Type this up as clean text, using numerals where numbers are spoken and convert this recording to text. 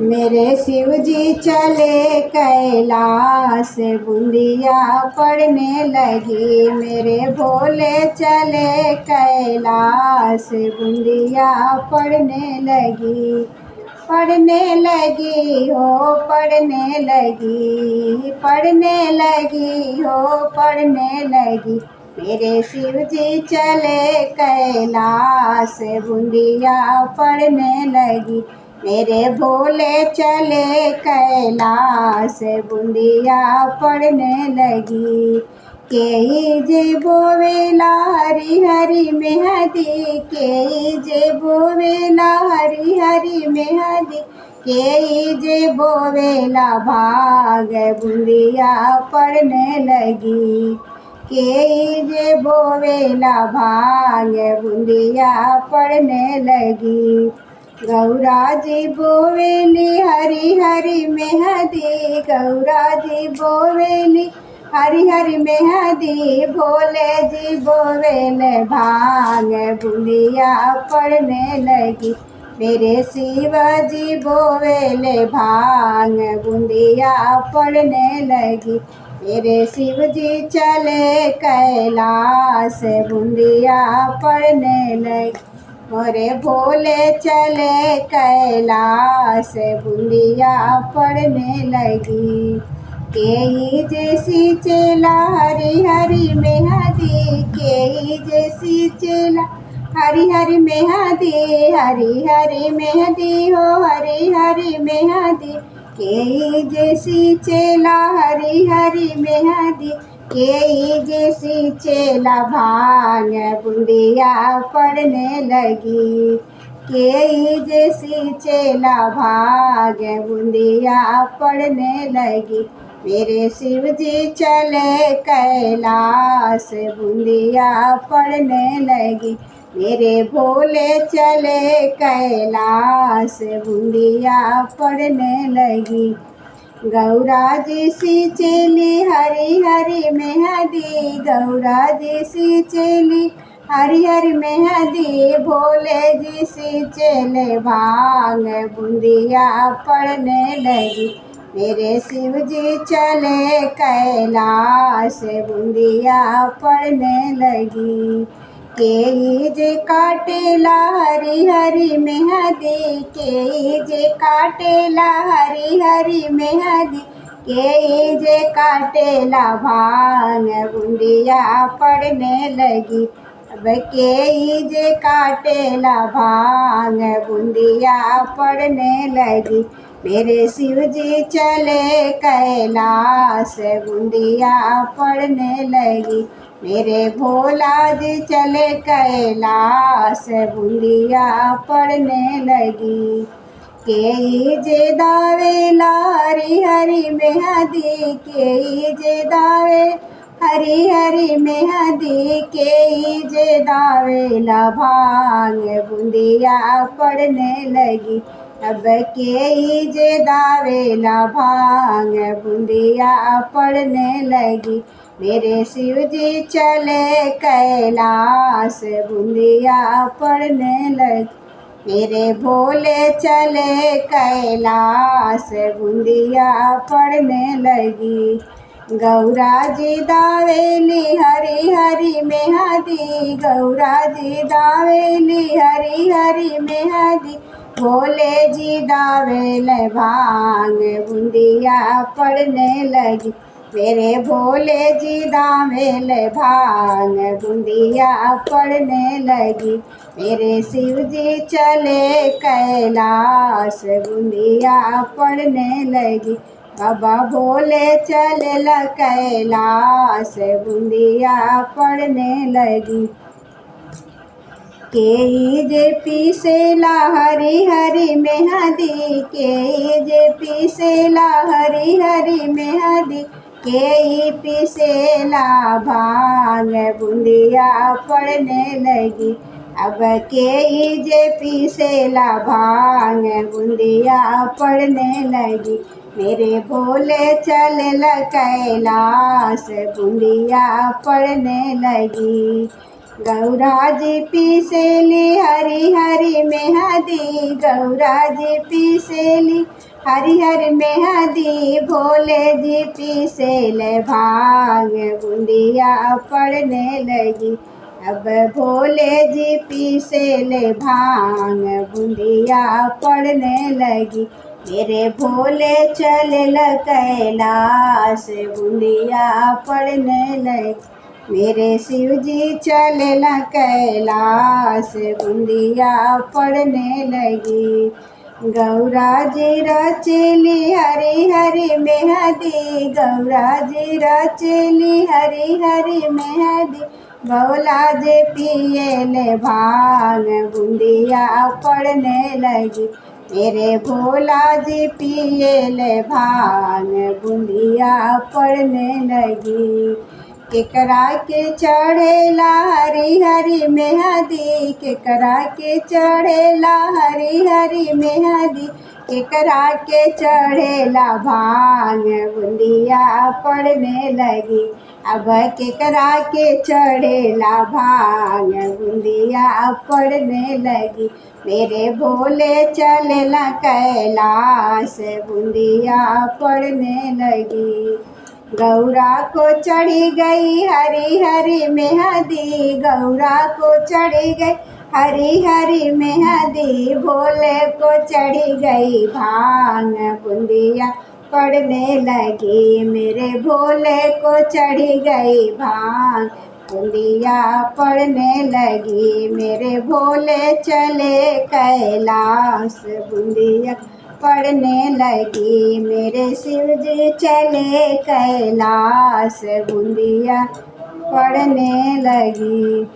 मेरे शिव जी चले कैलाश, बूंदिया पड़ने लगी। मेरे भोले चले कैलाश, बूंदिया पड़ने लगी। पड़ने लगी हो, पड़ने लगी, पड़ने लगी हो, पड़ने लगी। मेरे शिव जी चले कैलाश, बूंदिया पड़ने लगी। मेरे भोले चले कैलाश, बूंदिया पड़ने लगी। के जे बोवेला हरी हरी मेहदी, के जे बोवेला हरी हरी मेहदी, के जे बोवेला भाग, बूंदिया पड़ने लगी। के जे बोवेला भाग, बूंदिया पड़ने लगी। गौरा जी बोवेली हरी हरी मेहदी, गौरा जी बोवेली हरी हरी मेहदी। भोले जी बोवेले भांग, बूंदिया पड़ने लगी। मेरे शिव जी बोवेले भांग, बूंदिया पड़ने लगी। मेरे शिव जी चले कैलाश, बूंदिया पड़ने लगी। मोरे भोले चले कैलाश, बूंदिया पड़ने लगी। के जैसी चेला हरी हरी मेहदी, के जैसी चेला हरी हरी मेहदी, हरी हरी मेहदी हो, हरी हरी मेहदी। के जैसी चेला हरी हरी मेहदी, के जैसी चेला भांग, बूंदिया पड़ने लगी। के जैसी चेला भाग, बूंदिया पड़ने लगी। मेरे शिव जी चले कैलाश, बूंदिया पड़ने लगी। मेरे भोले चले कैलाश, बूंदिया पड़ने लगी। गौरा जी सी चेली हरी हरी मेहदी, गौरा जी सी चेली हरी हरी मेहदी। भोले जी सी चेले भांग, बूंदिया पड़ने लगी। मेरे शिव जी चले कैलाश, बूंदिया पड़ने लगी। के जे काटेला हरी हरी मेहदी, के जे काटेला हरी हरी मेहदी, के जे काटेला भांग, बूंदिया पड़ने लगी। अब के जे काटेला भांग, बूंदिया पड़ने लगी। मेरे शिव जी चले कैलाश, बूंदिया पड़ने लगी। मेरे भोला जी चले कैलाश, बूंदिया पड़ने लगी। के जे दावेला हरी हरी मेहदी, के जे दावे हरी हरी मेहदी, के जे दावेला भांग, बूंदिया पड़ने लगी। अब के जे दावेला भांग, बूंदिया पड़ने लगी। मेरे शिव जी चले कैलाश, बूंदिया पड़ने लगी। मेरे भोले चले कैलाश, बूंदिया पड़ने लगी। गौरा जी दावेली हरी हरी मेहदी, गौरा जी दावेली हरी हरी मेहदी। भोले जी दावेल भांग, बूंदिया पड़ने लगी। मेरे भोले जी दावेल भांग, बूंदिया पड़ने लगी। मेरे शिव जी चले कैलाश, बूंदिया पड़ने लगी। बाबा भोले चले कैलाश, बूंदिया पड़ने लगी। के जे पीसेला हरी हरी मेहदी, के जे पीसेला हरी हरी मेहदी, के पीसेला भांग, बूंदिया पड़ने लगी। अब के जे पीसेला भांग, बूंदिया पड़ने लगी। मेरे भोले चले कैलाश, बूंदिया पड़ने लगी। गौरा जी पीसेली हरी हरी मेहंदी, गौरा जी पीसेली हरी हरी मेहंदी, भोले जी पीसेले भांग, बूंदिया पड़ने लगी। अब भोले जी पीसेले भांग, बूंदिया पड़ने लगी। मेरे भोले चले कैलाश, बूंदिया पड़ने लगी। मेरे शिव जी चले कैलाश, बूंदिया पड़ने लगी। गौरा जी रचेली हरी हरी मेहंदी, गौरा जी रचेली हरी हरी मेहंदी, भोला जी पिएले भांग, बूंदिया पड़ने लगी। मेरे भोला जी पिएले भांग, बूंदिया पड़ने लगी। केकरा के चढ़ेला हरी हरी मेहंदी, केकरा के चढ़ेला हरी हरी मेहंदी, केकरा के चढ़ेला भांग, बूंदिया पड़ने लगी। अब केकरा के चढ़ेला भांग, बूंदिया पड़ने लगी। मेरे भोले चलेला कैलाश, बूंदिया पड़ने लगी। गौरा को चढ़ी गई हरी हरी मेहंदी, गौरा को चढ़ी गई हरी हरी मेहंदी, भोले को चढ़ी गई भांग, बूंदिया पड़ने लगी। मेरे भोले को चढ़ी गई भांग, बूंदिया पड़ने लगी। मेरे भोले चले कैलाश, बूंदिया पड़ने लगी। मेरे शिव जी चले कैलाश, बूंदिया पड़ने लगी।